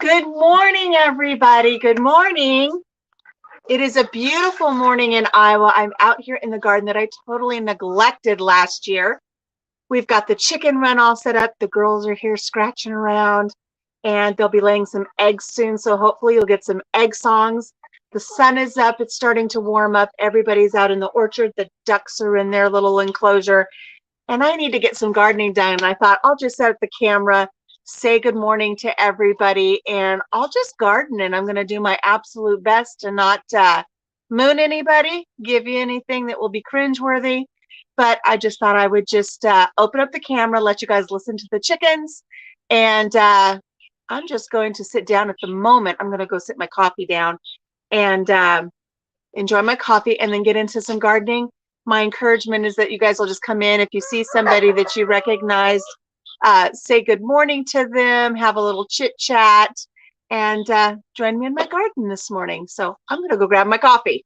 Good morning, everybody. Good morning. It is a beautiful morning in Iowa. I'm out here in the garden that I totally neglected last year. We've got the chicken run all set up. The girls are here scratching around, and they'll be laying some eggs soon. So hopefully you'll get some egg songs. The sun is up. It's starting to warm up. Everybody's out in the orchard. The ducks are in their little enclosure. And I need to get some gardening done. And I thought I'll just set up the camera, say good morning to everybody, and I'll just garden. And I'm going to do my absolute best to not moon anybody, give you anything that will be cringeworthy. But I just thought I would just open up the camera, let you guys listen to the chickens. And I'm just going to sit down at the moment. I'm going to go sit my coffee down and enjoy my coffee and then get into some gardening. My encouragement is that you guys will just come in. If you see somebody that you recognize, say good morning to them, have a little chit chat, and join me in my garden this morning. So I'm going to go grab my coffee.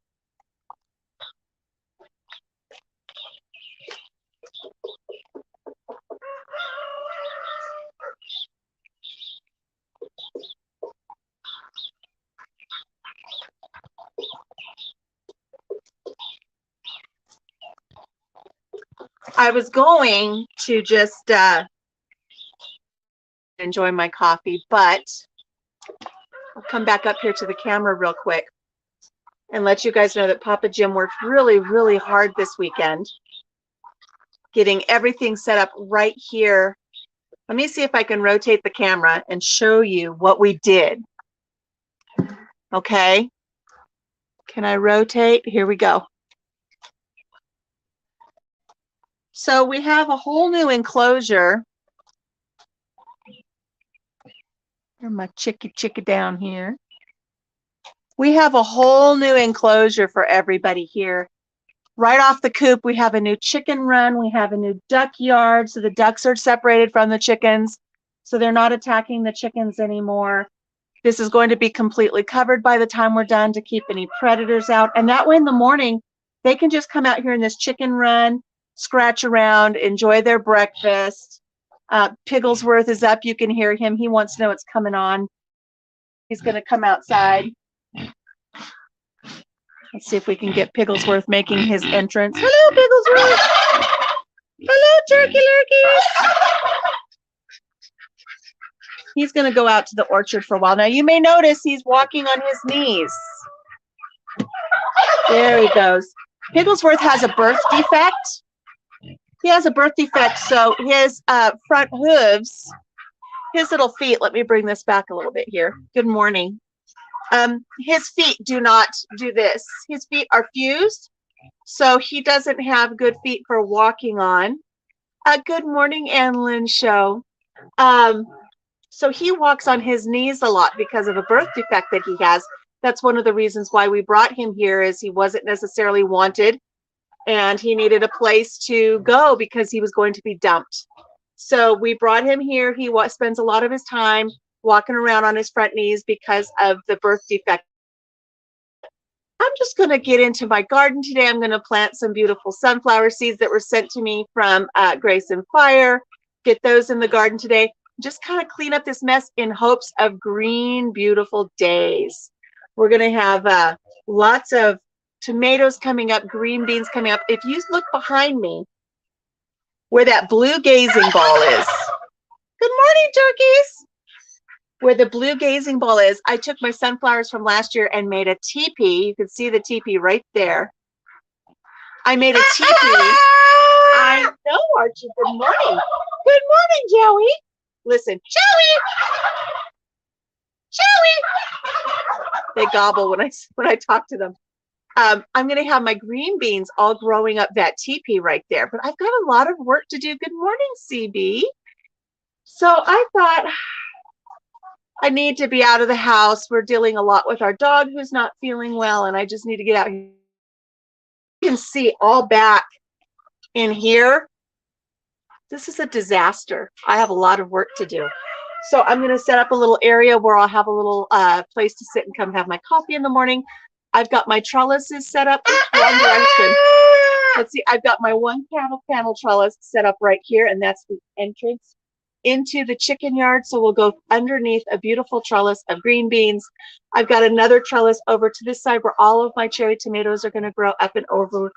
I was going to just enjoy my coffee, but I'll come back up here to the camera real quick and let you guys know that Papa Jim worked really, really hard this weekend, getting everything set up right here. Let me see if I can rotate the camera and show you what we did. Okay. Can I rotate? Here we go. So we have a whole new enclosure. Here's my chicka down here. We have a whole new enclosure for everybody here. Right off the coop, we have a new chicken run. We have a new duck yard. So the ducks are separated from the chickens. So they're not attacking the chickens anymore. This is going to be completely covered by the time we're done to keep any predators out. And that way in the morning, they can just come out here in this chicken run, scratch around, enjoy their breakfast. Pigglesworth is up. You can hear him. He wants to know what's coming on. He's going to come outside. Let's see if we can get Pigglesworth making his entrance. Hello, Pigglesworth. Hello, turkey lurkeys. He's going to go out to the orchard for a while. Now, you may notice he's walking on his knees. There he goes. Pigglesworth has a birth defect. He has a birth defect, so his front hooves, his little feet, let me bring this back a little bit here. Good morning. His feet do not do this. His feet are fused, so he doesn't have good feet for walking on. Good morning, Ann Lynn Show. So he walks on his knees a lot because of a birth defect that he has. That's one of the reasons why we brought him here, is he wasn't necessarily wanted. And he needed a place to go because he was going to be dumped. So we brought him here. He spends a lot of his time walking around on his front knees because of the birth defect. I'm just going to get into my garden today. I'm going to plant some beautiful sunflower seeds that were sent to me from Grace and Fire. Get those in the garden today. Just kind of clean up this mess in hopes of green, beautiful days. We're going to have lots of tomatoes coming up, green beans coming up. If you look behind me, where that blue gazing ball is. Good morning, turkeys. Where the blue gazing ball is, I took my sunflowers from last year and made a teepee. You can see the teepee right there. I made a teepee. I know, Archie. Good morning. Good morning, Joey. Listen, Joey. Joey. They gobble when I talk to them. I'm going to have my green beans all growing up that teepee right there, but I've got a lot of work to do. Good morning, CB. So I thought I need to be out of the house. We're dealing a lot with our dog who's not feeling well, and I just need to get out here. You can see all back in here. This is a disaster. I have a lot of work to do. So I'm going to set up a little area where I'll have a little place to sit and come have my coffee in the morning. I've got my trellises set up. One direction. Let's see. I've got my one panel trellis set up right here, and that's the entrance into the chicken yard, so we'll go underneath a beautiful trellis of green beans. I've got another trellis over to this side where all of my cherry tomatoes are going to grow up and over.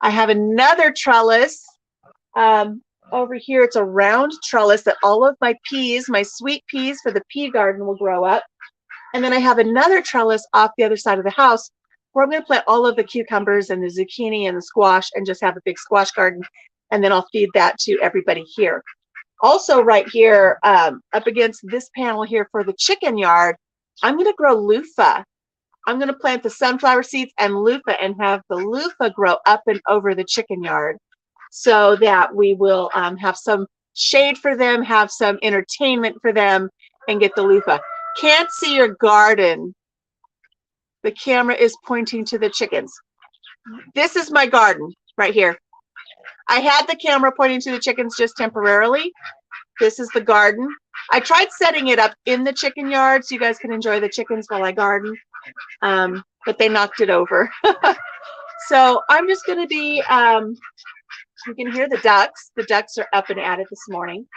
I have another trellis over here. It's a round trellis that all of my peas, my sweet peas for the pea garden, will grow up. And then I have another trellis off the other side of the house where I'm going to plant all of the cucumbers and the zucchini and the squash and just have a big squash garden. And then I'll feed that to everybody here. Also right here, up against this panel here for the chicken yard, I'm going to grow loofah. I'm going to plant the sunflower seeds and loofah and have the loofah grow up and over the chicken yard so that we will have some shade for them, have some entertainment for them, and get the loofah. Can't see your garden. The camera is pointing to the chickens. This is my garden right here. I had the camera pointing to the chickens just temporarily. This is the garden. I tried setting it up in the chicken yard so you guys can enjoy the chickens while I garden, but they knocked it over. So I'm just going to be, you can hear the ducks. The ducks are up and at it this morning.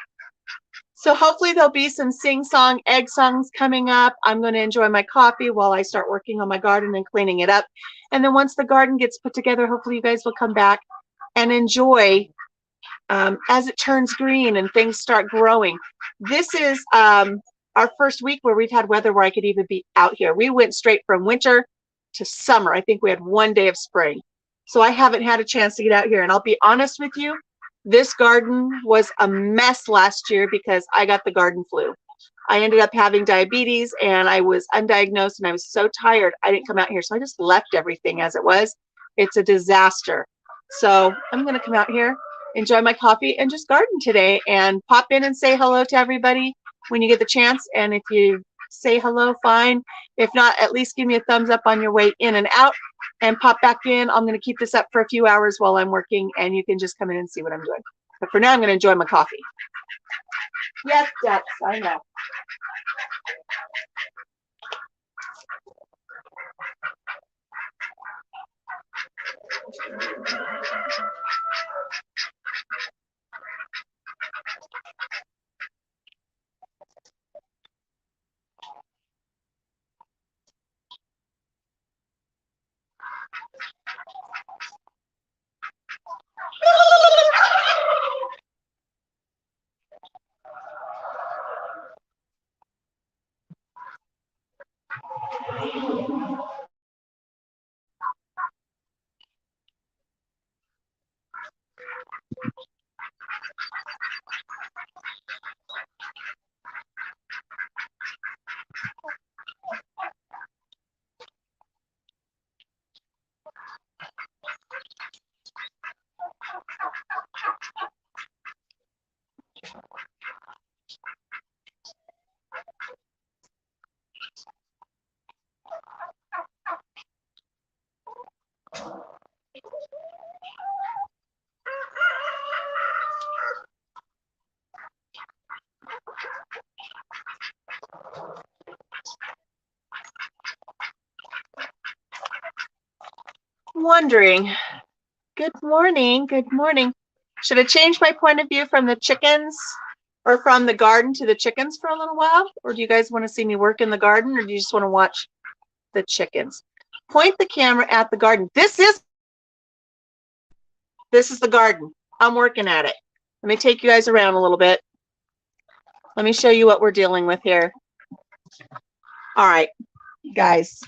So hopefully there'll be some sing-song, egg songs coming up. I'm going to enjoy my coffee while I start working on my garden and cleaning it up. And then once the garden gets put together, hopefully you guys will come back and enjoy as it turns green and things start growing. This is our first week where we've had weather where I could even be out here. We went straight from winter to summer. I think we had one day of spring. So I haven't had a chance to get out here. And I'll be honest with you, this garden was a mess last year because I got the garden flu. I ended up having diabetes and I was undiagnosed and I was so tired I didn't come out here. So I just left everything as it was. It's a disaster. So I'm going to come out here, enjoy my coffee, and just garden today and pop in and say hello to everybody when you get the chance. And if you say hello, fine. If not, at least give me a thumbs up on your way in and out and pop back in. I'm going to keep this up for a few hours while I'm working and you can just come in and see what I'm doing. But for now, I'm going to enjoy my coffee. Yes, ducks, I know. Wondering, good morning, good morning. Should I change my point of view from the chickens or from the garden to the chickens for a little while? Or do you guys want to see me work in the garden or do you just want to watch the chickens? Point the camera at the garden. This is the garden. I'm working at it. Let me take you guys around a little bit. Let me show you what we're dealing with here. All right, guys.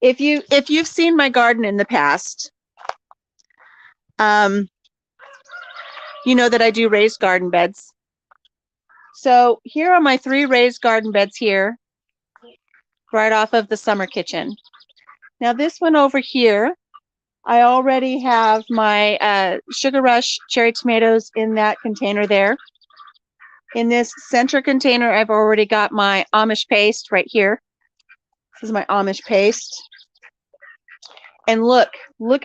If you've seen my garden in the past, you know that I do raised garden beds. So here are my 3 raised garden beds here, right off of the summer kitchen. Now this one over here, I already have my Sugar Rush cherry tomatoes in that container there. In this center container, I've already got my Amish paste right here. This is my Amish paste. And look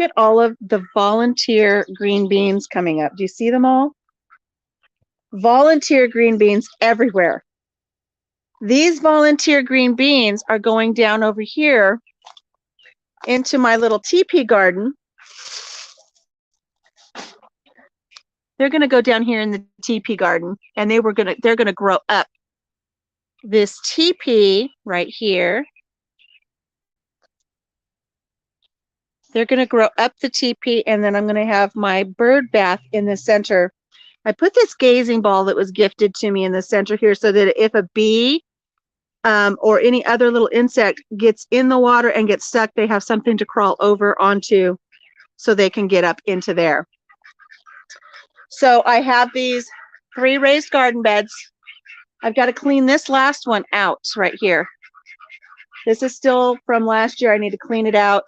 at all of the volunteer green beans coming up. Do you see them all? Volunteer green beans everywhere. These volunteer green beans are going down over here into my little teepee garden. They're going to go down here in the teepee garden, and they're going to grow up this teepee right here. They're going to grow up the teepee, and then I'm going to have my bird bath in the center. I put this gazing ball that was gifted to me in the center here so that if a bee or any other little insect gets in the water and gets stuck, they have something to crawl over onto so they can get up into there. So I have these 3 raised garden beds. I've got to clean this last one out right here. This is still from last year. I need to clean it out.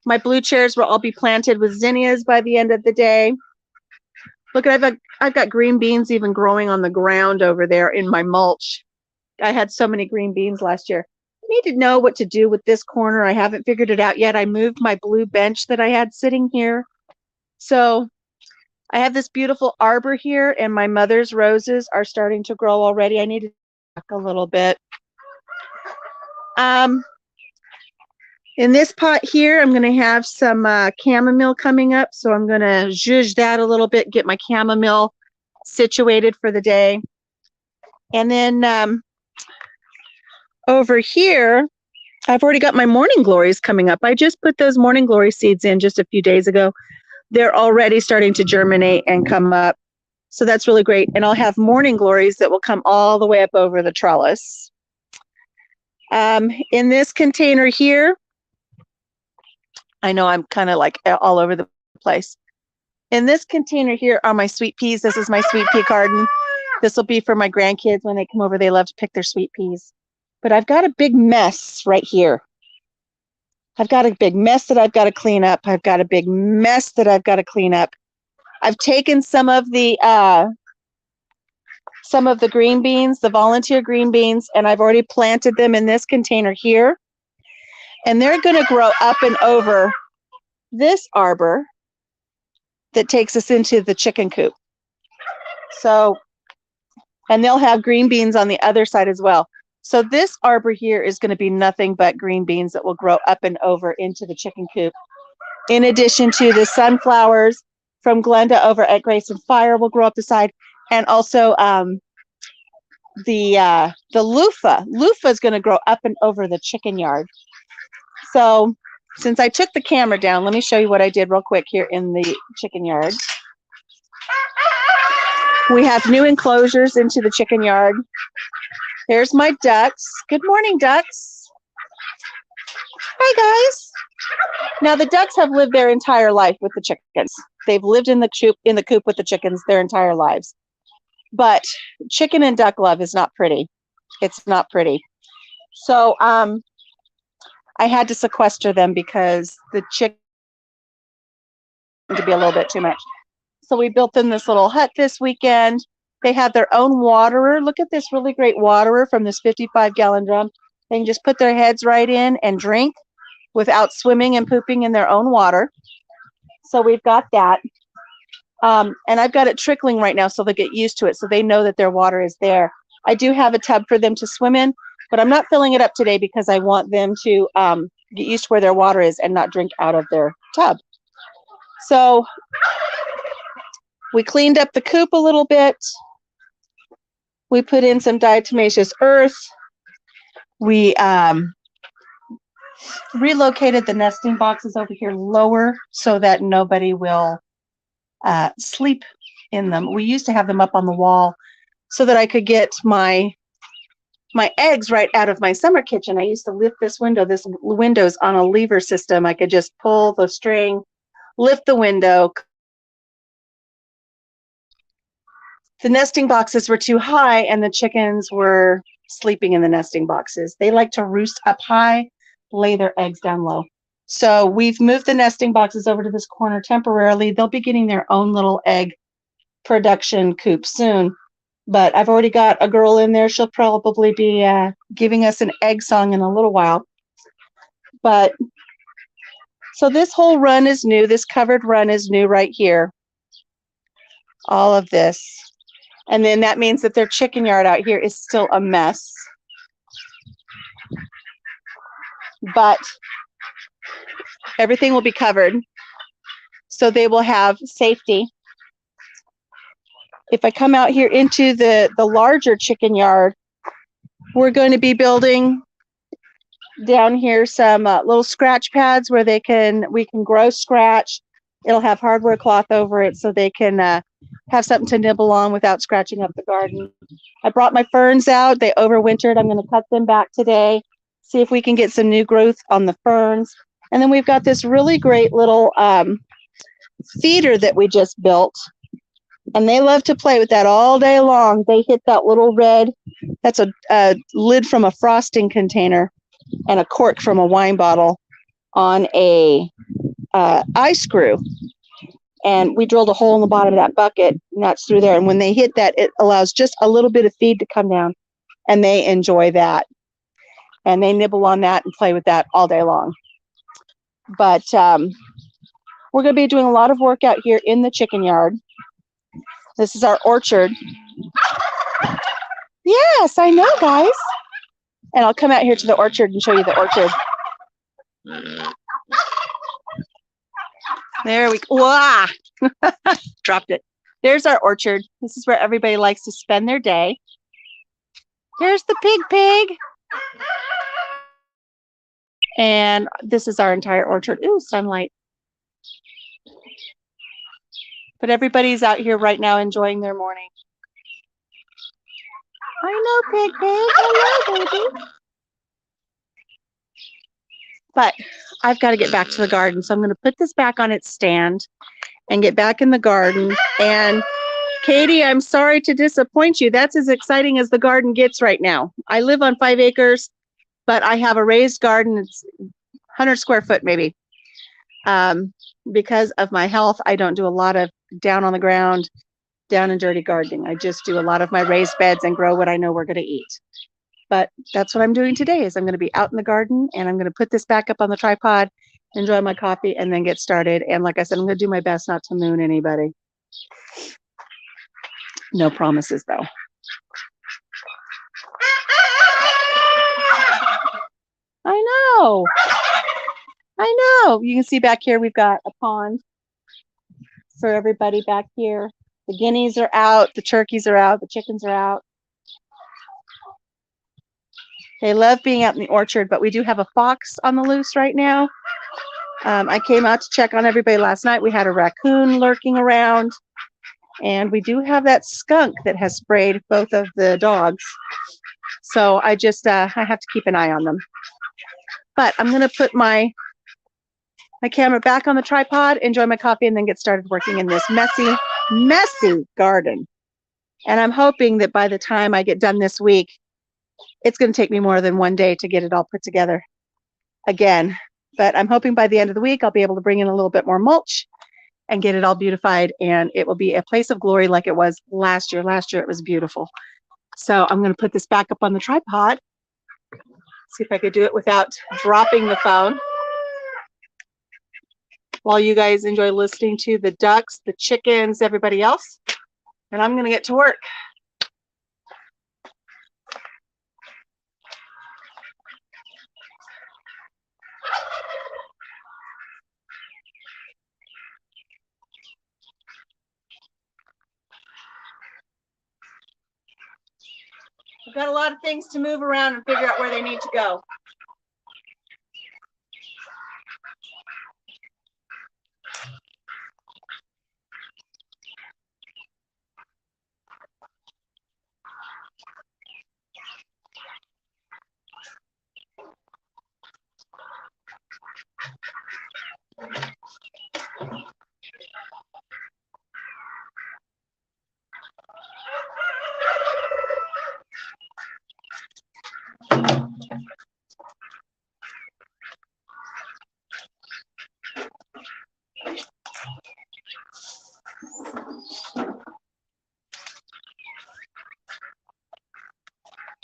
My blue chairs will all be planted with zinnias by the end of the day. Look, I've got green beans even growing on the ground over there in my mulch. I had so many green beans last year. I need to know what to do with this corner. I haven't figured it out yet. I moved my blue bench that I had sitting here. So I have this beautiful arbor here, and my mother's roses are starting to grow already. I need to back a little bit. In this pot here, I'm going to have some chamomile coming up, so I'm going to zhuzh that a little bit, get my chamomile situated for the day. And then over here, I've already got my morning glories coming up. I just put those morning glory seeds in just a few days ago. They're already starting to germinate and come up. So that's really great. And I'll have morning glories that will come all the way up over the trellis. In this container here, I know I'm kind of like all over the place. In this container here are my sweet peas. This is my sweet pea garden. This will be for my grandkids when they come over. They love to pick their sweet peas. But I've got a big mess right here. I've got a big mess that I've got to clean up. I've got a big mess that I've got to clean up. I've taken some of the green beans, the volunteer green beans, and I've already planted them in this container here. And they're going to grow up and over this arbor that takes us into the chicken coop. So, and they'll have green beans on the other side as well. So this arbor here is going to be nothing but green beans that will grow up and over into the chicken coop. In addition to the sunflowers from Glenda over at Grace and Fire will grow up the side. And also the loofah. Loofah is going to grow up and over the chicken yard. So since I took the camera down, let me show you what I did real quick here in the chicken yard. We have new enclosures into the chicken yard. Here's my ducks. Good morning, ducks. Hi, guys. Now, the ducks have lived their entire life with the chickens. They've lived in the coop with the chickens their entire lives. But chicken and duck love is not pretty. It's not pretty. So I had to sequester them because the chicken to be a little bit too much. So we built them this little hut this weekend. They have their own waterer. Look at this really great waterer from this 55-gallon drum. They can just put their heads right in and drink without swimming and pooping in their own water. So we've got that. And I've got it trickling right now so they'll get used to it so they know that their water is there. I do have a tub for them to swim in, but I'm not filling it up today because I want them to get used to where their water is and not drink out of their tub. So we cleaned up the coop a little bit. We put in some diatomaceous earth. We relocated the nesting boxes over here lower so that nobody will sleep in them. We used to have them up on the wall so that I could get my eggs right out of my summer kitchen. I used to lift this window. This window's on a lever system. I could just pull the string, lift the window. The nesting boxes were too high and the chickens were sleeping in the nesting boxes. They like to roost up high, lay their eggs down low. So we've moved the nesting boxes over to this corner temporarily. They'll be getting their own little egg production coop soon. But I've already got a girl in there. She'll probably be giving us an egg song in a little while. But so this whole run is new. This covered run is new right here. All of this. And then that means that their chicken yard out here is still a mess. But everything will be covered. So they will have safety. If I come out here into the larger chicken yard, we're going to be building down here some little scratch pads where we can grow scratch. It'll have hardware cloth over it so they can have something to nibble on without scratching up the garden. I brought my ferns out. They overwintered. I'm going to cut them back today, see if we can get some new growth on the ferns. And then we've got this really great little feeder that we just built. And they love to play with that all day long. They hit that little red, that's a lid from a frosting container and a cork from a wine bottle on a eye screw. And we drilled a hole in the bottom of that bucket, and that's through there. And when they hit that, it allows just a little bit of feed to come down, and they enjoy that. And they nibble on that and play with that all day long. But we're going to be doing a lot of work out here in the chicken yard. This is our orchard. Yes, I know, guys. And I'll come out here to the orchard and show you the orchard. There we go. Wow. Dropped it. There's our orchard. This is where everybody likes to spend their day. There's the pig. And this is our entire orchard. Ooh, sunlight. But everybody's out here right now enjoying their morning. I know, pig. Hello, baby. But I've got to get back to the garden, so I'm going to put this back on its stand and get back in the garden. And Katie, I'm sorry to disappoint you. That's as exciting as the garden gets right now. I live on 5 acres, but I have a raised garden. It's 100 square foot maybe. Because of my health, I don't do a lot of down on the ground, down and dirty gardening. I just do a lot of my raised beds and grow what I know we're going to eat. But that's what I'm doing today is I'm going to be out in the garden and I'm going to put this back up on the tripod, enjoy my coffee, and then get started. And like I said, I'm going to do my best not to moon anybody. No promises, though. I know. You can see back here we've got a pond for everybody back here. The guineas are out. The turkeys are out. The chickens are out. They love being out in the orchard, but we do have a fox on the loose right now. I came out to check on everybody last night. We had a raccoon lurking around, and we do have that skunk that has sprayed both of the dogs. So I just, I have to keep an eye on them. But I'm going to put my camera back on the tripod, enjoy my coffee, and then get started working in this messy garden. And I'm hoping that by the time I get done this week, it's going to take me more than one day to get it all put together again. But I'm hoping by the end of the week, I'll be able to bring in a little bit more mulch and get it all beautified. And it will be a place of glory like it was last year. Last year, it was beautiful. So I'm going to put this back up on the tripod. See if I could do it without dropping the phone. While you guys enjoy listening to the ducks, the chickens, everybody else. And I'm going to get to work. I've got a lot of things to move around and figure out where they need to go.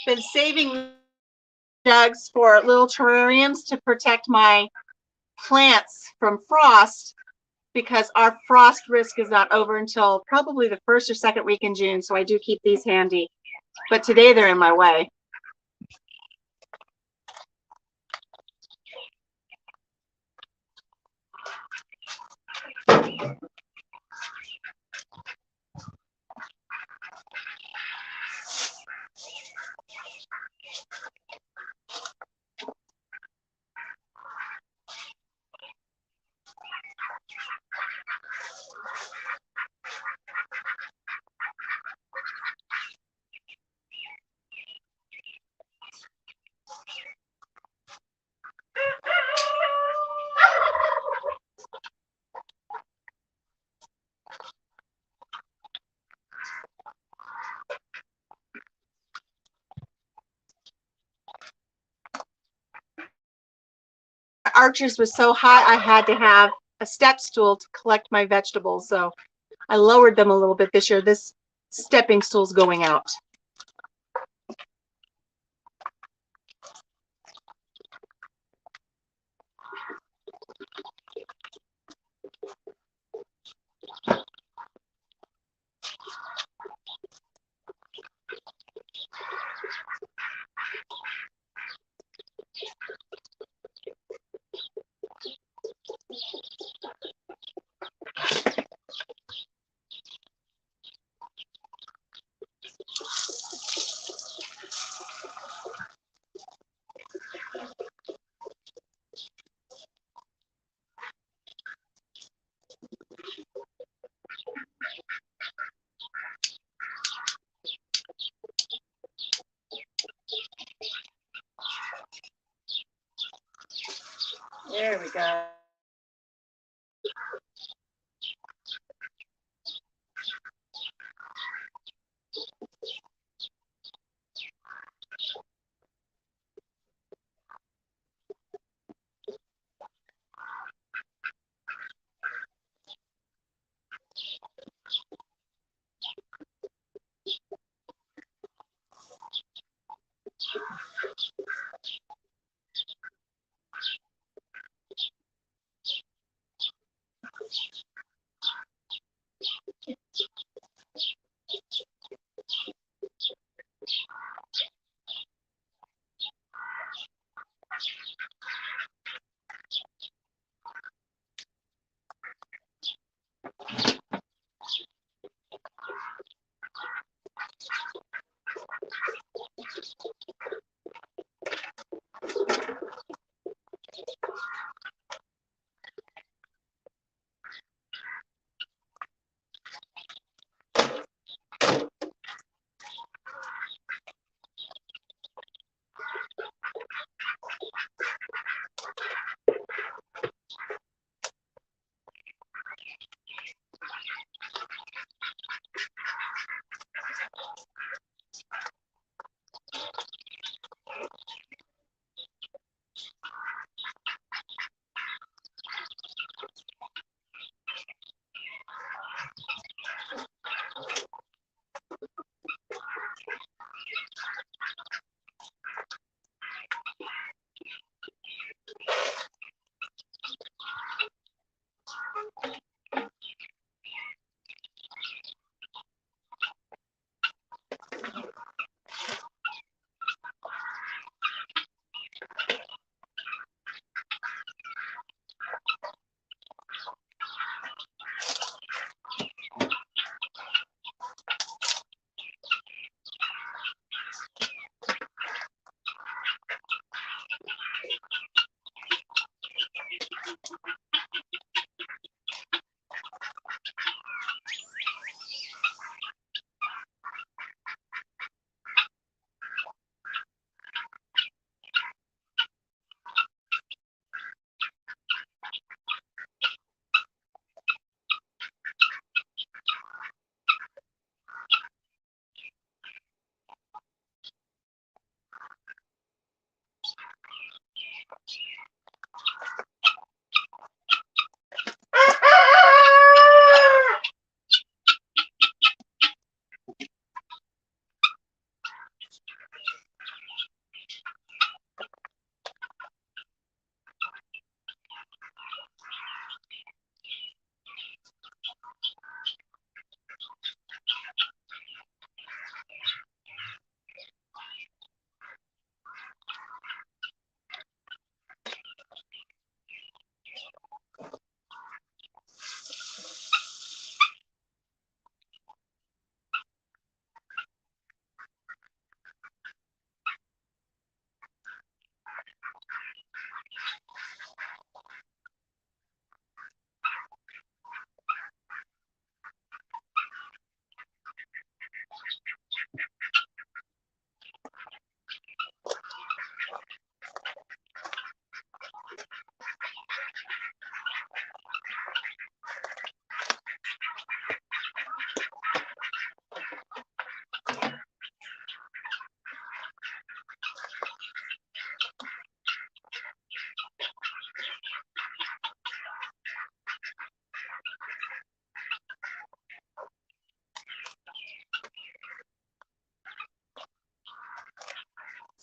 Been saving jugs for little terrariums to protect my plants from frost because our frost risk is not over until probably the first or second week in June. So I do keep these handy, but today they're in my way. Archer's was so hot, I had to have a step stool to collect my vegetables. So I lowered them a little bit this year. This stepping stool's going out. There we go.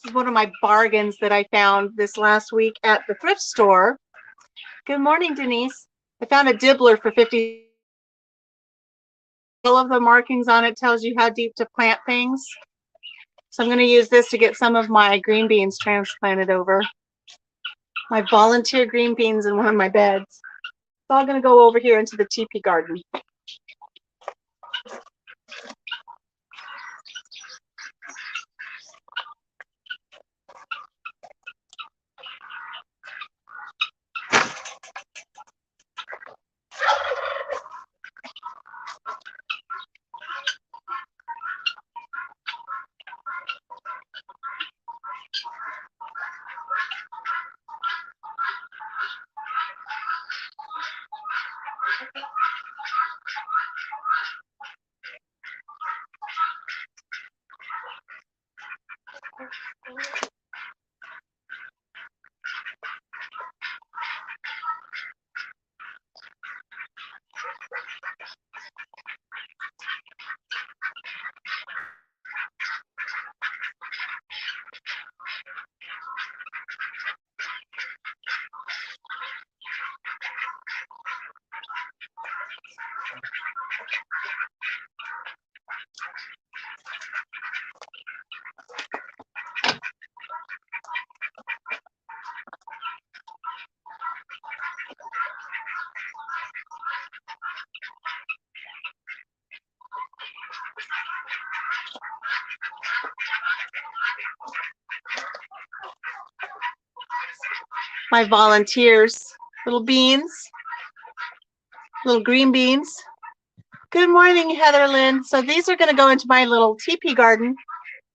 This is one of my bargains that I found this last week at the thrift store. Good morning, Denise. I found a dibbler for 50. All of the markings on it tells you how deep to plant things. So I'm going to use this to get some of my green beans transplanted over. My volunteer green beans in one of my beds. It's all going to go over here into the teepee garden. My volunteers, little beans, little green beans. Good morning, Heather Lynn. So these are going to go into my little teepee garden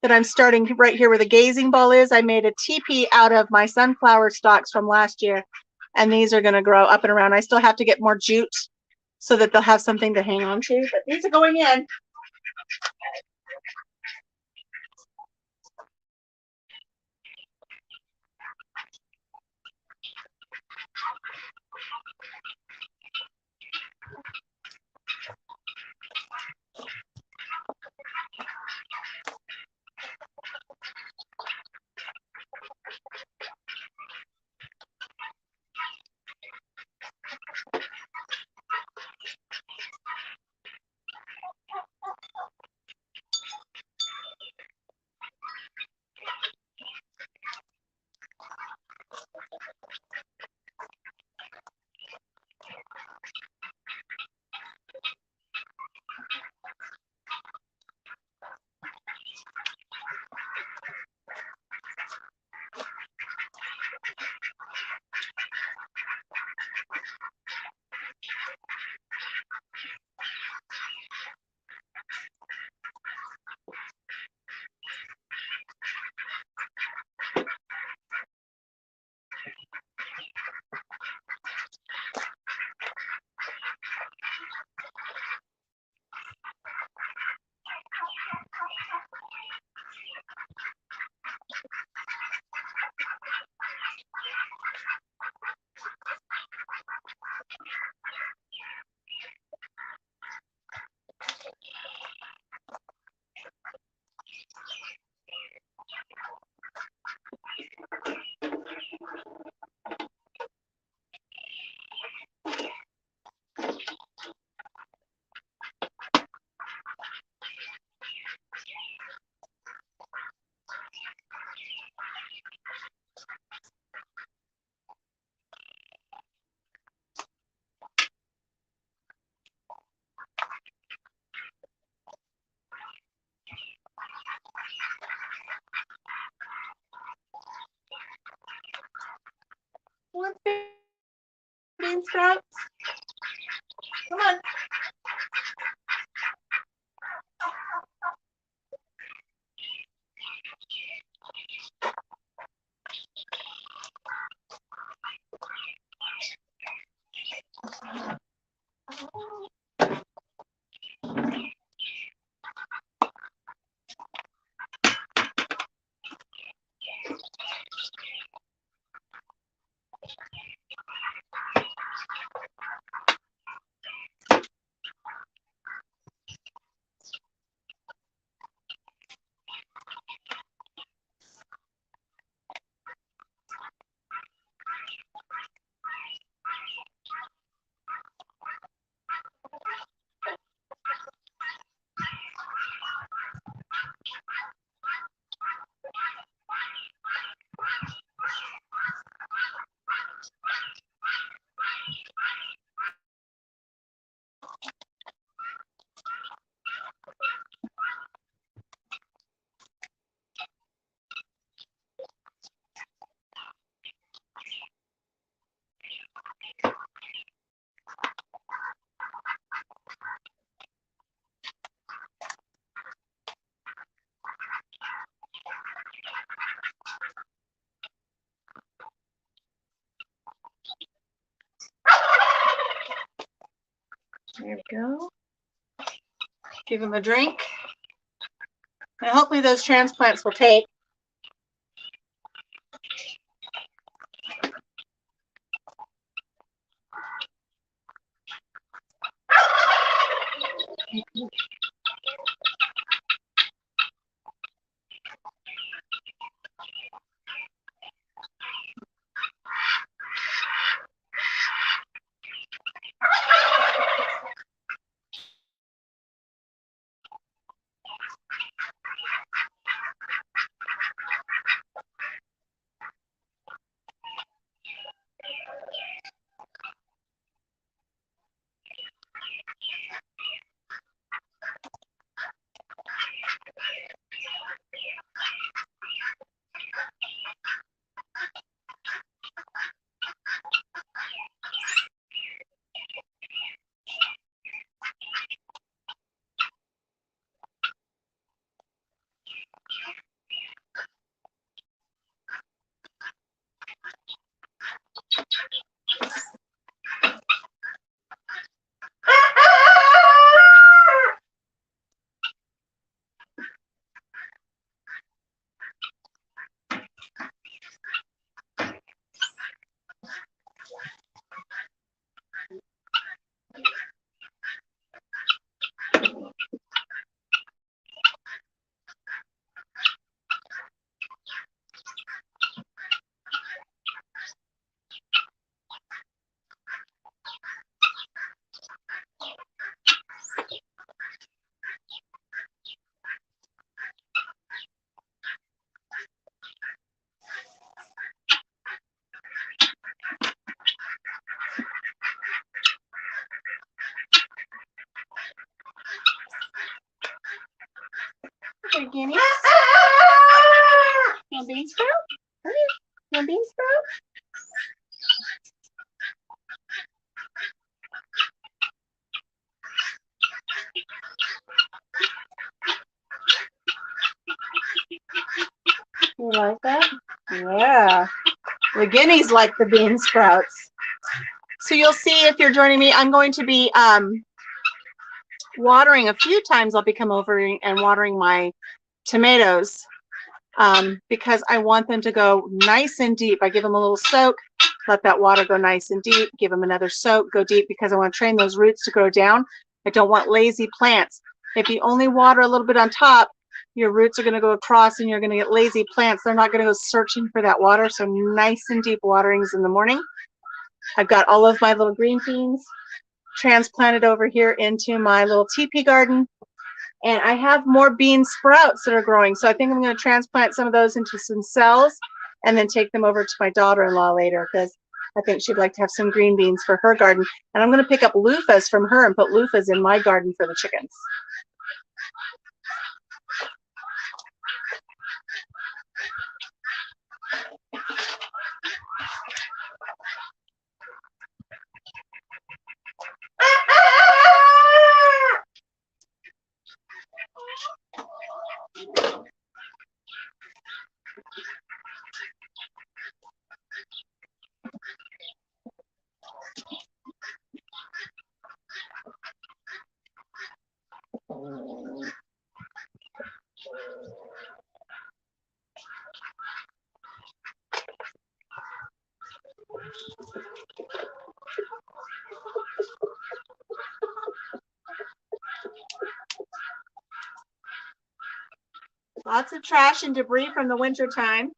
that I'm starting right here where the gazing bowl is. I made a teepee out of my sunflower stalks from last year, and these are going to grow up and around. I still have to get more jute so that they'll have something to hang on to, but these are going in. There we go. Give them a drink. And hopefully those transplants will take. Hey, guineas. No bean sprout? No bean sprout? You like that? Yeah. The guineas like the bean sprouts. So you'll see if you're joining me, I'm going to be watering a few times. I'll be come over and watering my tomatoes because I want them to go nice and deep. I give them a little soak, let that water go nice and deep, give them another soak, go deep, because I want to train those roots to grow down. I don't want lazy plants. If you only water a little bit on top, your roots are going to go across and you're going to get lazy plants. They're not going to go searching for that water. So nice and deep waterings in the morning. I've got all of my little green beans transplanted over here into my little teepee garden. And I have more bean sprouts that are growing. So I think I'm going to transplant some of those into some cells and then take them over to my daughter-in-law later, because I think she'd like to have some green beans for her garden. And I'm going to pick up loofahs from her and put loofahs in my garden for the chickens. Lots of trash and debris from the winter time.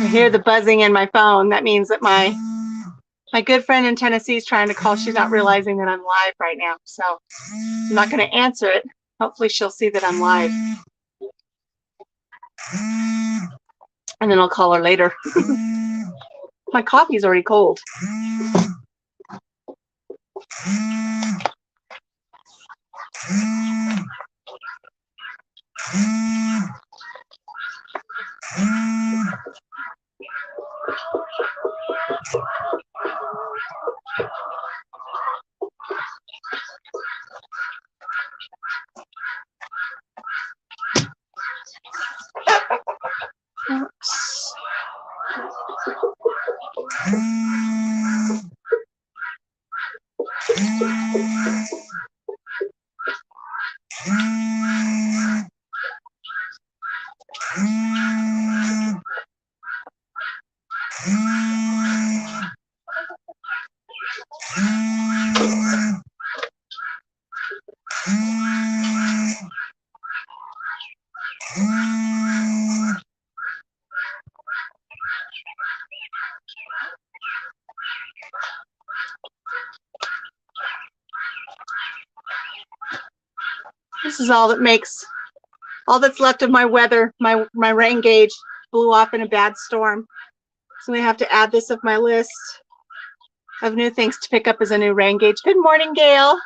I hear the buzzing in my phone. That means that my good friend in Tennessee is trying to call. She's not realizing that I'm live right now, so I'm not going to answer it. Hopefully she'll see that I'm live. And then I'll call her later. My coffee's already cold. Oops. This is all that's left of my weather. My rain gauge blew off in a bad storm. So we have to add this of my list of new things to pick up as a new rain gauge. Good morning, Gail.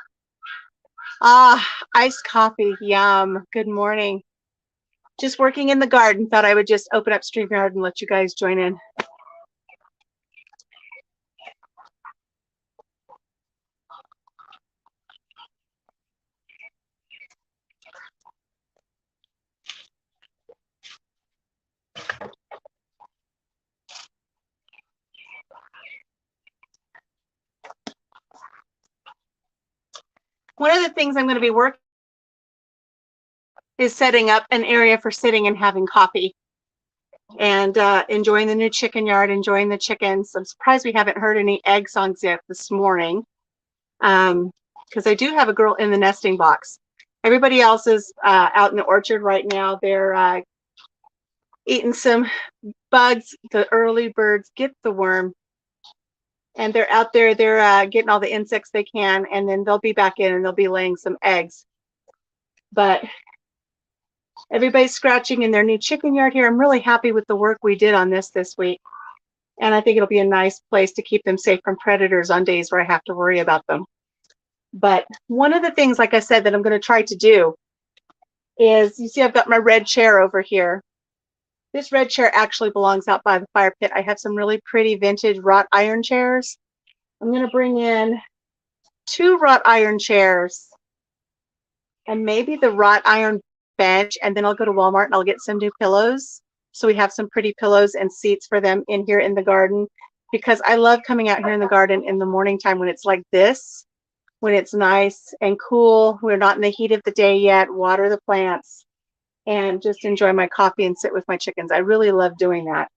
Ah, iced coffee, yum. Good morning. Just working in the garden. Thought I would just open up StreamYard and let you guys join in. One of the things I'm going to be working is setting up an area for sitting and having coffee and enjoying the new chicken yard, enjoying the chickens. I'm surprised we haven't heard any egg songs yet this morning because I do have a girl in the nesting box. Everybody else is out in the orchard right now. They're eating some bugs. The early birds get the worm. And they're out there, they're getting all the insects they can, and then they'll be back in and they'll be laying some eggs. But everybody's scratching in their new chicken yard here. I'm really happy with the work we did on this week. And I think it'll be a nice place to keep them safe from predators on days where I have to worry about them. But one of the things, like I said, that I'm going to try to do is, you see I've got my red chair over here. This red chair actually belongs out by the fire pit. I have some really pretty vintage wrought iron chairs. I'm going to bring in 2 wrought iron chairs and maybe the wrought iron bench, and then I'll go to Walmart and I'll get some new pillows. So we have some pretty pillows and seats for them in here in the garden, because I love coming out here in the garden in the morning time when it's like this, when it's nice and cool. We're not in the heat of the day yet. Water the plants and just enjoy my coffee and sit with my chickens. I really love doing that.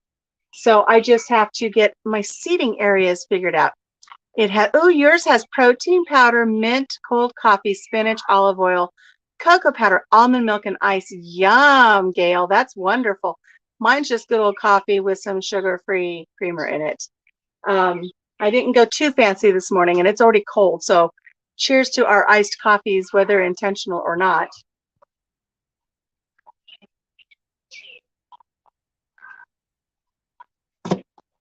So I just have to get my seating areas figured out. It has, oh, yours has protein powder, mint, cold coffee, spinach, olive oil, cocoa powder, almond milk, and ice. Yum, Gail, that's wonderful. Mine's just good old coffee with some sugar-free creamer in it. I didn't go too fancy this morning, and it's already cold. So cheers to our iced coffees, whether intentional or not.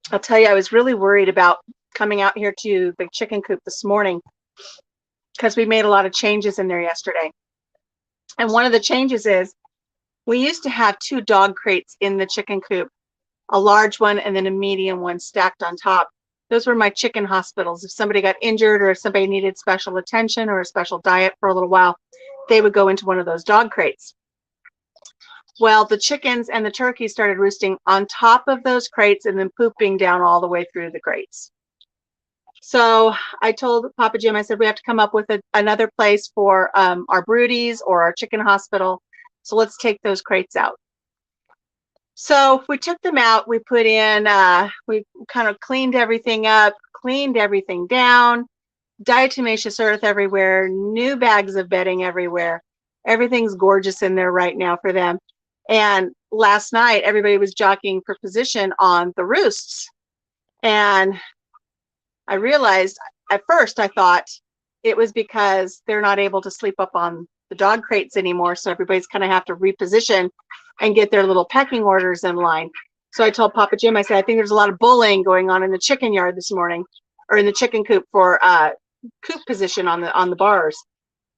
I'll tell you, I was really worried about coming out here to the chicken coop this morning because we made a lot of changes in there yesterday. And one of the changes is we used to have 2 dog crates in the chicken coop, a large one and then a medium one stacked on top. Those were my chicken hospitals. If somebody got injured or if somebody needed special attention or a special diet for a little while, they would go into one of those dog crates. Well, the chickens and the turkeys started roosting on top of those crates and then pooping down all the way through the crates. So I told Papa Jim, I said, we have to come up with another place for our broodies or our chicken hospital. So let's take those crates out. So we took them out. We put in, we kind of cleaned everything up, cleaned everything down, diatomaceous earth everywhere, new bags of bedding everywhere. Everything's gorgeous in there right now for them. And last night, everybody was jockeying for position on the roosts. And I realized at first I thought it was because they're not able to sleep up on the dog crates anymore. So everybody's kind of have to reposition and get their little pecking orders in line. So I told Papa Jim, I said, I think there's a lot of bullying going on in the chicken yard this morning, or in the chicken coop for coop position on the bars.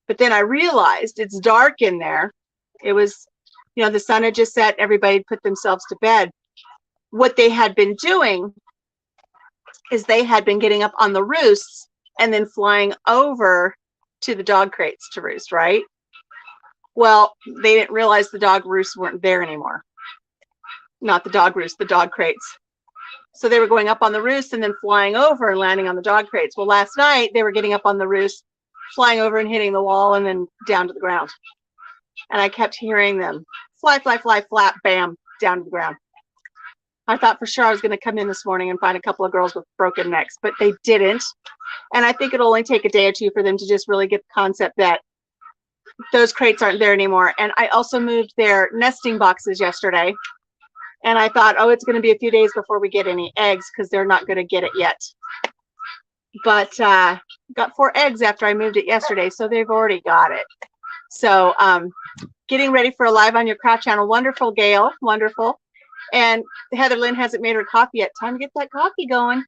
But then I realized it's dark in there. It was, you know, the sun had just set, everybody had put themselves to bed. What they had been doing is they had been getting up on the roosts and then flying over to the dog crates to roost, right? Well, they didn't realize the dog roosts weren't there anymore. Not the dog roost, the dog crates. So they were going up on the roost and then flying over and landing on the dog crates. Well, last night they were getting up on the roost, flying over and hitting the wall and then down to the ground. And I kept hearing them fly, fly, fly, flap, bam, down to the ground. I thought for sure I was going to come in this morning and find a couple of girls with broken necks, but they didn't. And I think it'll only take a day or two for them to just really get the concept that those crates aren't there anymore. And I also moved their nesting boxes yesterday. And I thought, oh, it's going to be a few days before we get any eggs because they're not going to get it yet. But got 4 eggs after I moved it yesterday, so they've already got it. So getting ready for a live on your craft channel. Wonderful, Gail. Wonderful. And Heather Lynn hasn't made her coffee yet. Time to get that coffee going.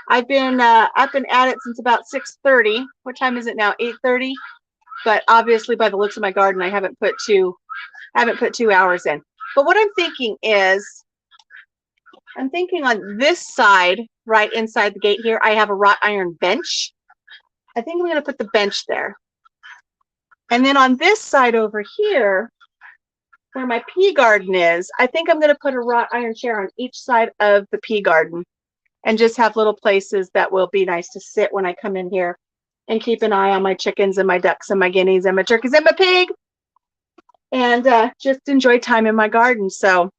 I've been at it since about 6:30. What time is it now? 8:30. But obviously, by the looks of my garden, I haven't put 2 hours in. But what I'm thinking is, I'm thinking on this side, right inside the gate here, I have a wrought iron bench. I think I'm going to put the bench there. And then on this side over here, where my pea garden is, I think I'm going to put a wrought iron chair on each side of the pea garden and just have little places that will be nice to sit when I come in here and keep an eye on my chickens and my ducks and my guineas and my turkeys and my pig. And just enjoy time in my garden. So,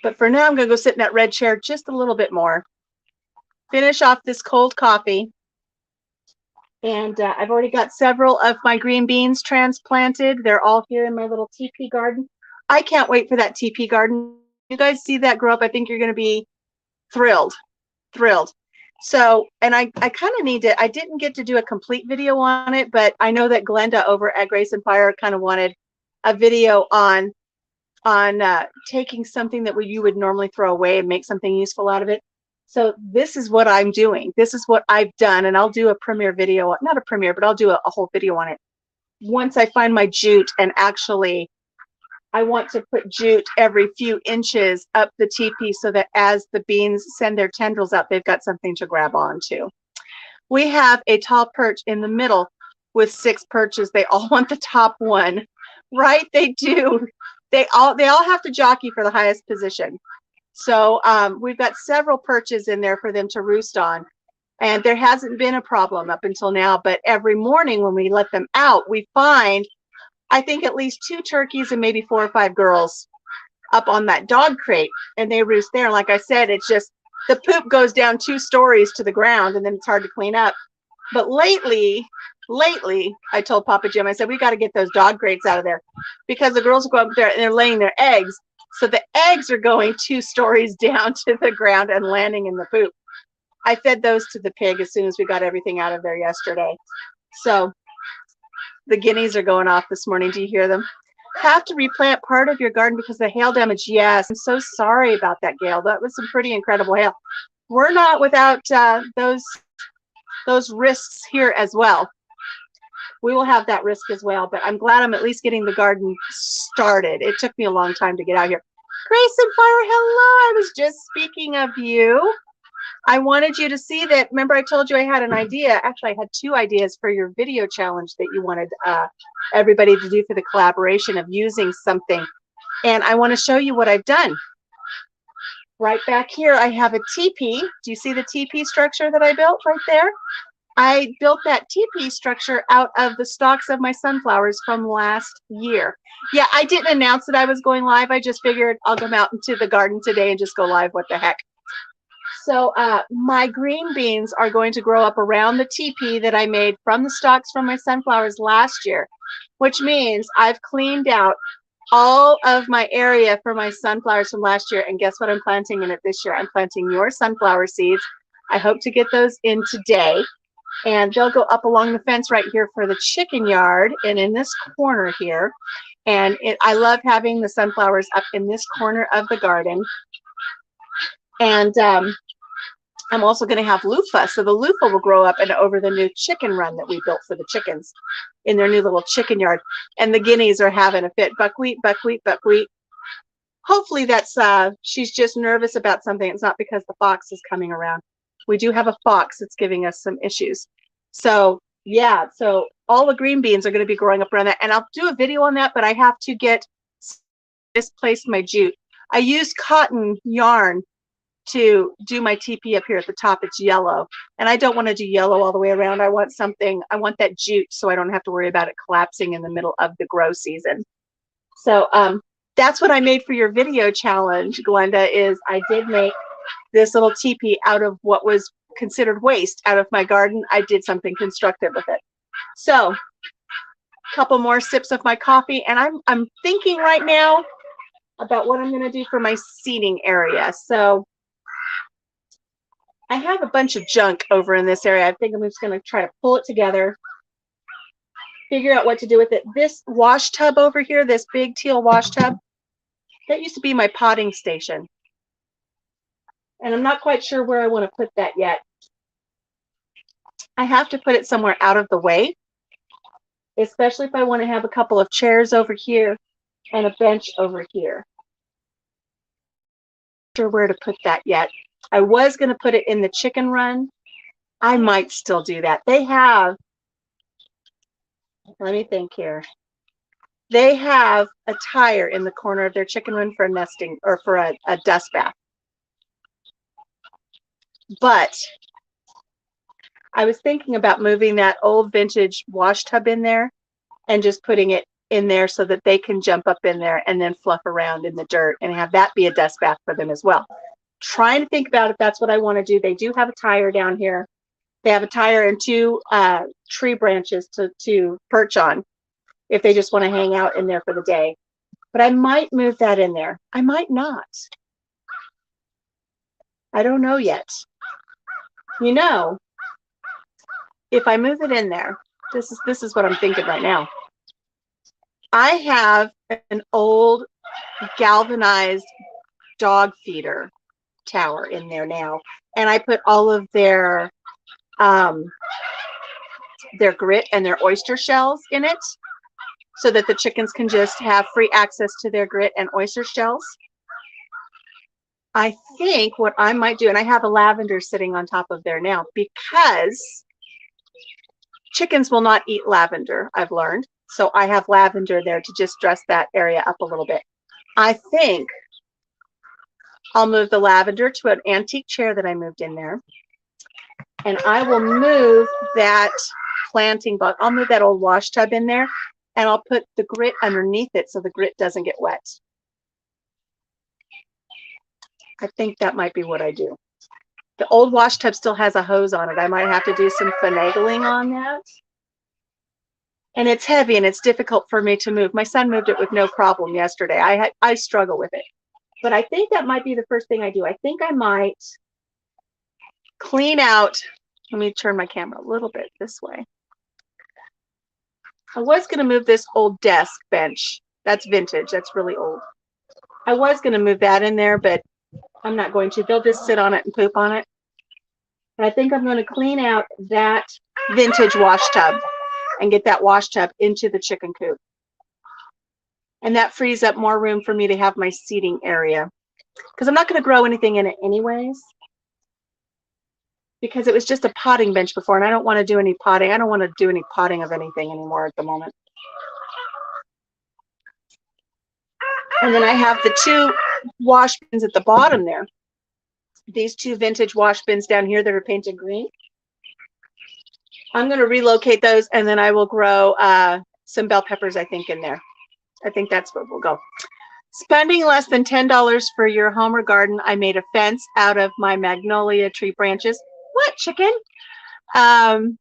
but for now, I'm going to go sit in that red chair just a little bit more. Finish off this cold coffee. And I've already got several of my green beans transplanted. They're all here in my little teepee garden. I can't wait for that teepee garden. You guys see that grow up, I think you're going to be thrilled. So, and I kind of need to, I didn't get to do a complete video on it, but I know that Glenda over at Grace and Fire kind of wanted a video on taking something that you would normally throw away and make something useful out of it. So this is what I'm doing. This is what I've done, and I'll do a premiere video, not a premiere, but I'll do a whole video on it. Once I find my jute, and actually I want to put jute every few inches up the teepee so that as the beans send their tendrils out, they've got something to grab onto. We have a tall perch in the middle with 6 perches. They all want the top one, right? They do. They all have to jockey for the highest position. So we've got several perches in there for them to roost on. And there hasn't been a problem up until now, but every morning when we let them out, we find, I think, at least 2 turkeys and maybe 4 or 5 girls up on that dog crate, and they roost there. And like I said, it's just the poop goes down 2 stories to the ground, and then it's hard to clean up. But lately, I told Papa Jim, I said, we got to get those dog crates out of there because the girls go up there and they're laying their eggs. So the eggs are going 2 stories down to the ground and landing in the poop. I fed those to the pig as soon as we got everything out of there yesterday. So the guineas are going off this morning. Do you hear them? Have to replant part of your garden because of the hail damage. Yes, I'm so sorry about that, Gail. That was some pretty incredible hail. We're not without those risks here as well. We will have that risk as well, but I'm glad I'm at least getting the garden started. It took me a long time to get out here. Grace and Fire, hello. I was just speaking of you. I wanted you to see that. Remember, I told you I had an idea. Actually, I had 2 ideas for your video challenge that you wanted everybody to do for the collaboration of using something. And I want to show you what I've done. Right back here, I have a teepee. Do you see the teepee structure that I built right there? I built that teepee structure out of the stalks of my sunflowers from last year. Yeah, I didn't announce that I was going live. I just figured I'll come out into the garden today and just go live. What the heck? So my green beans are going to grow up around the teepee that I made from the stalks from my sunflowers last year, which means I've cleaned out all of my area for my sunflowers from last year. And guess what I'm planting in it this year? I'm planting your sunflower seeds. I hope to get those in today. And they'll go up along the fence right here for the chicken yard and in this corner here. And I love having the sunflowers up in this corner of the garden. And I'm also going to have loofah. So the loofah will grow up and over the new chicken run that we built for the chickens in their new little chicken yard. And the guineas are having a fit. Buckwheat, buckwheat, buckwheat. Hopefully that's, she's just nervous about something. It's not because the fox is coming around. We do have a fox that's giving us some issues. So yeah, so all the green beans are going to be growing up around that. And I'll do a video on that, but I have to displace my jute. I used cotton yarn to do my teepee up here at the top. It's yellow, and I don't want to do yellow all the way around. I want that jute so I don't have to worry about it collapsing in the middle of the grow season. So that's what I made for your video challenge, Glenda, is I did make this little teepee out of what was considered waste out of my garden. I did something constructive with it. So a couple more sips of my coffee, and I'm thinking right now about what I'm going to do for my seating area. So I have a bunch of junk over in this area. I think I'm just going to try to pull it together, figure out what to do with it. This wash tub over here, this big teal wash tub, that used to be my potting station. And I'm not quite sure where I want to put that yet. I have to put it somewhere out of the way, especially if I want to have a couple of chairs over here and a bench over here. Not sure where to put that yet. I was going to put it in the chicken run. I might still do that. They have, let me think here. They have a tire in the corner of their chicken run for a nesting or for a dust bath. But I was thinking about moving that old vintage wash tub in there and just putting it in there so that they can jump up in there and then fluff around in the dirt and have that be a dust bath for them as well. Trying to think about if that's what I want to do. They do have a tire down here. They have a tire and two tree branches to perch on if they just want to hang out in there for the day. But I might move that in there. I might not. I don't know yet. You know, if I move it in there, this is what I'm thinking right now. I have an old galvanized dog feeder tower in there now, and I put all of their grit and their oyster shells in it so that the chickens can just have free access to their grit and oyster shells. I think what I might do, and I have a lavender sitting on top of there now because chickens will not eat lavender, I've learned. So I have lavender there to just dress that area up a little bit. I think I'll move the lavender to an antique chair that I moved in there. And I will move that planting box. I'll move that old wash tub in there, and I'll put the grit underneath it so the grit doesn't get wet. I think that might be what I do. The old wash tub still has a hose on it. I might have to do some finagling on that. And it's heavy and it's difficult for me to move. My son moved it with no problem yesterday. I struggle with it. But I think that might be the first thing I do. I think I might clean out. Let me turn my camera a little bit this way. I was going to move this old desk bench. That's vintage. That's really old. I was going to move that in there, but I'm not going to. They'll just sit on it and poop on it. And I think I'm going to clean out that vintage wash tub and get that wash tub into the chicken coop. And that frees up more room for me to have my seating area. Because I'm not going to grow anything in it anyways. Because it was just a potting bench before, and I don't want to do any potting. I don't want to do any potting of anything anymore at the moment. And then I have the two wash bins at the bottom there. These two vintage wash bins down here that are painted green. I'm going to relocate those, and then I will grow some bell peppers, I think, in there. I think that's where we'll go. Spending less than $10 for your home or garden, I made a fence out of my magnolia tree branches. What, chicken? And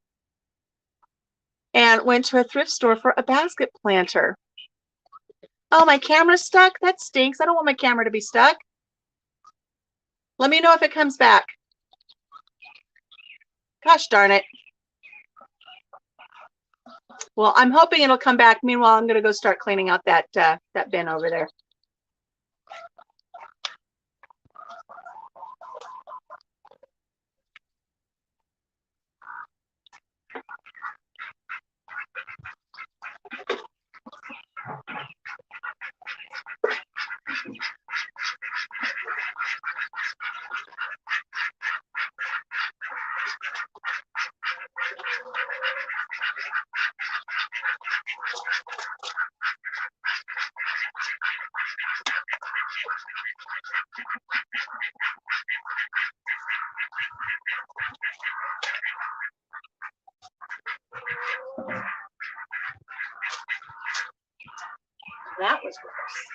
went to a thrift store for a basket planter. Oh, my camera's stuck? That stinks. I don't want my camera to be stuck. Let me know if it comes back. Gosh darn it. Well, I'm hoping it'll come back. Meanwhile, I'm going to go start cleaning out that bin over there. That was gross.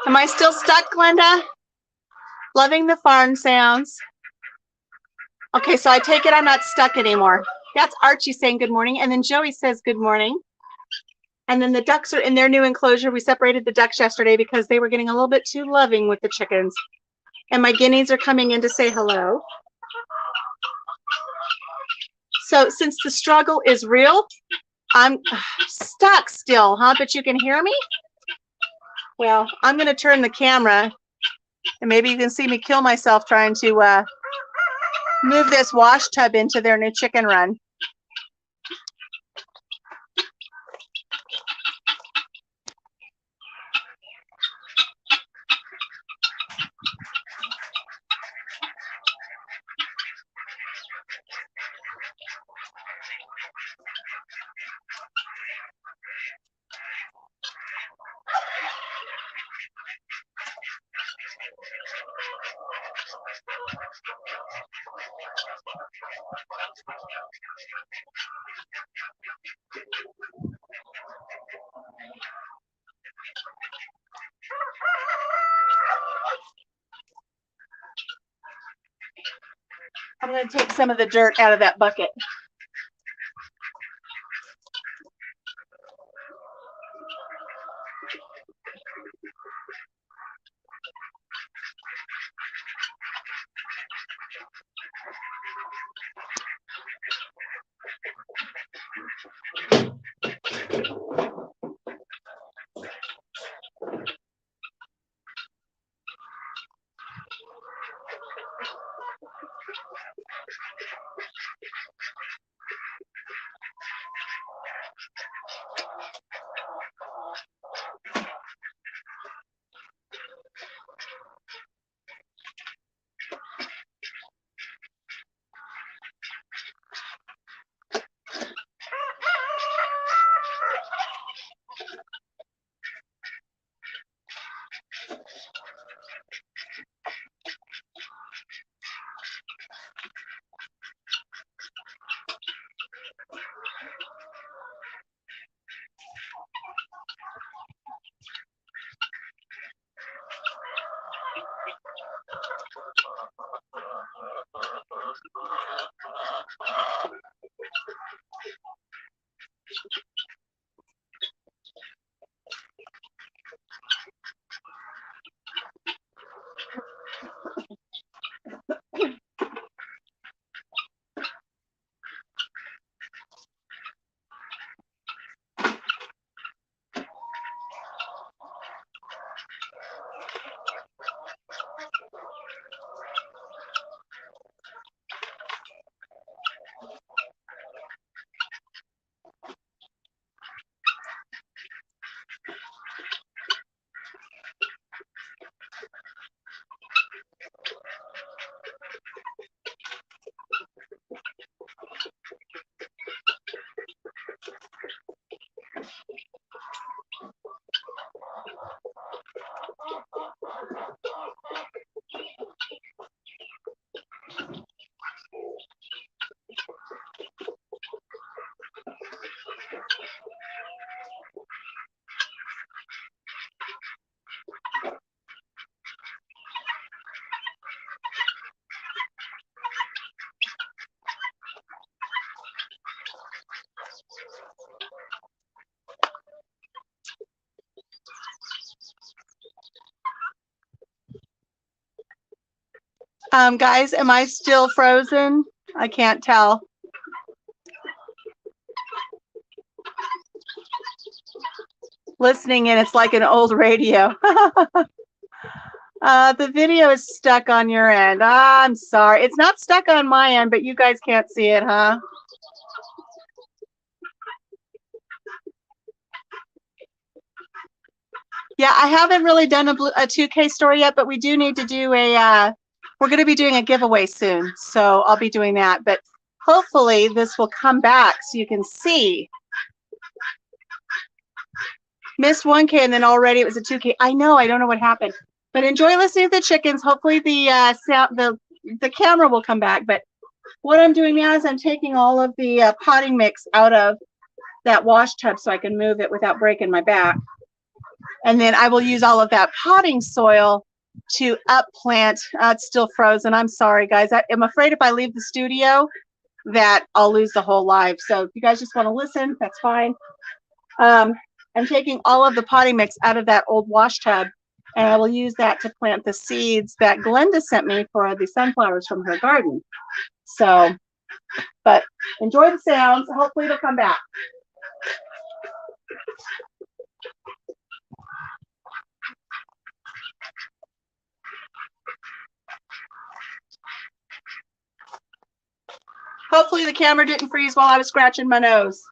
Am I still stuck, Glenda? Loving the farm sounds. Okay, so I take it I'm not stuck anymore. That's Archie saying good morning. And then Joey says good morning. And then the ducks are in their new enclosure. We separated the ducks yesterday because they were getting a little bit too loving with the chickens. And my guineas are coming in to say hello. So since the struggle is real, I'm stuck still, huh? But you can hear me? Well, I'm going to turn the camera and maybe you can see me kill myself trying to move this wash tub into their new chicken run. I'm going to take some of the dirt out of that bucket. Guys, am I still frozen? I can't tell. Listening in, it's like an old radio. The video is stuck on your end. I'm sorry. It's not stuck on my end, but you guys can't see it, huh? Yeah, I haven't really done a 2K story yet, but we do need to do a, we're going to be doing a giveaway soon. So I'll be doing that. But hopefully this will come back so you can see. Missed 1K and then already it was a 2K. I know, I don't know what happened. But enjoy listening to the chickens. Hopefully the sound, the camera will come back. But what I'm doing now is I'm taking all of the potting mix out of that wash tub so I can move it without breaking my back. And then I will use all of that potting soil to upplant. It's still frozen. I'm sorry, guys. I'm afraid if I leave the studio that I'll lose the whole live. So if you guys just want to listen, that's fine. I'm taking all of the potting mix out of that old wash tub, and I will use that to plant the seeds that Glenda sent me for the sunflowers from her garden. So, but enjoy the sounds. Hopefully it'll come back. Hopefully the camera didn't freeze while I was scratching my nose.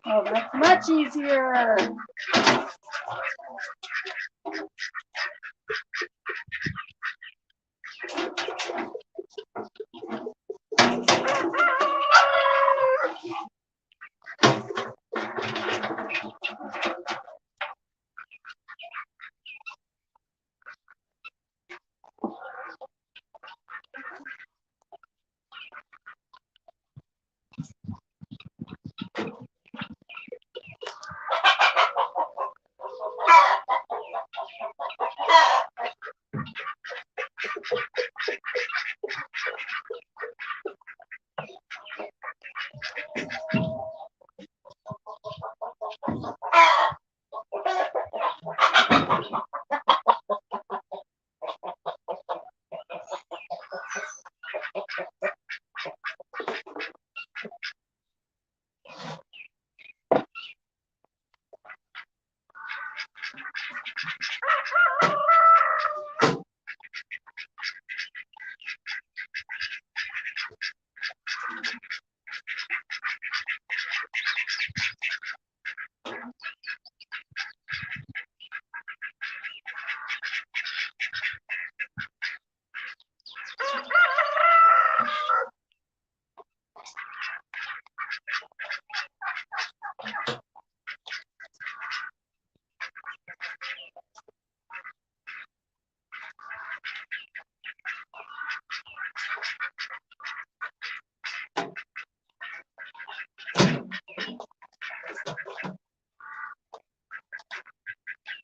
Oh, that's much easier.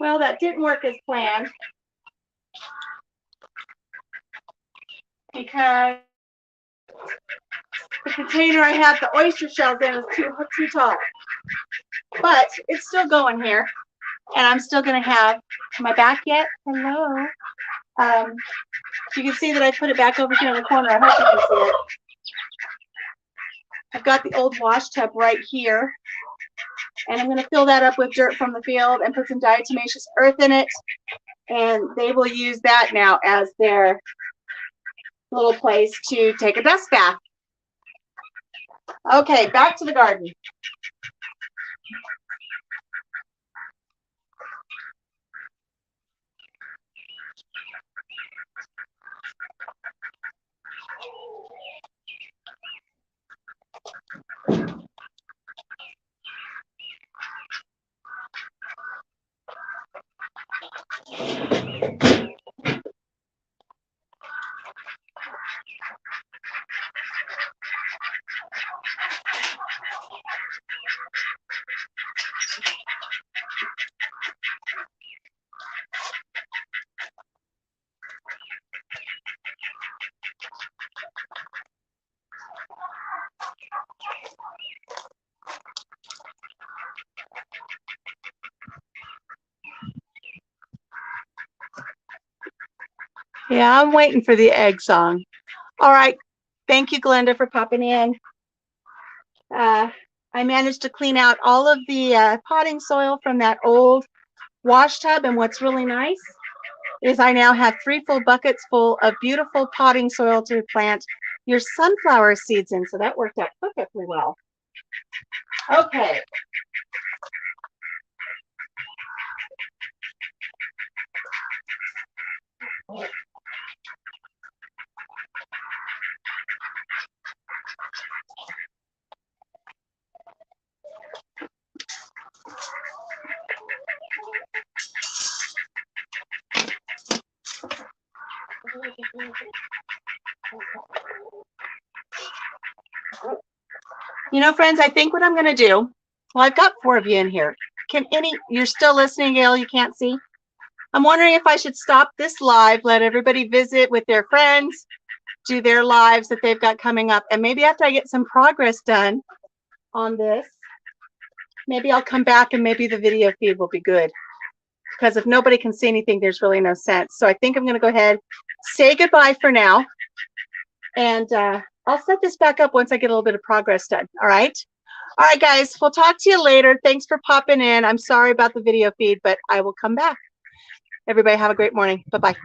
Well, that didn't work as planned. because the container I have the oyster shells in is too tall. But it's still going here. And I'm still going to have, am I back yet? Hello. You can see that I put it back over here in the corner. I hope you can see it. I've got the old wash tub right here. And I'm going to fill that up with dirt from the field and put some diatomaceous earth in it. And they will use that now as their little place to take a dust bath. Okay, back to the garden. Yeah, I'm waiting for the egg song. All right. Thank you, Glenda, for popping in. I managed to clean out all of the potting soil from that old wash tub. And what's really nice is I now have 3 full buckets full of beautiful potting soil to plant your sunflower seeds in. So that worked out perfectly well. Okay. You know, friends, I think what I'm going to do, well, I've got 4 of you in here. You're still listening, Gail? You can't see? I'm wondering if I should stop this live, let everybody visit with their friends, do their lives that they've got coming up. And maybe after I get some progress done on this, maybe I'll come back and maybe the video feed will be good. Because if nobody can see anything, there's really no sense. So I think I'm going to go ahead, say goodbye for now. And I'll set this back up once I get a little bit of progress done. All right. All right, guys. We'll talk to you later. Thanks for popping in. I'm sorry about the video feed, but I will come back. Everybody have a great morning. Bye-bye.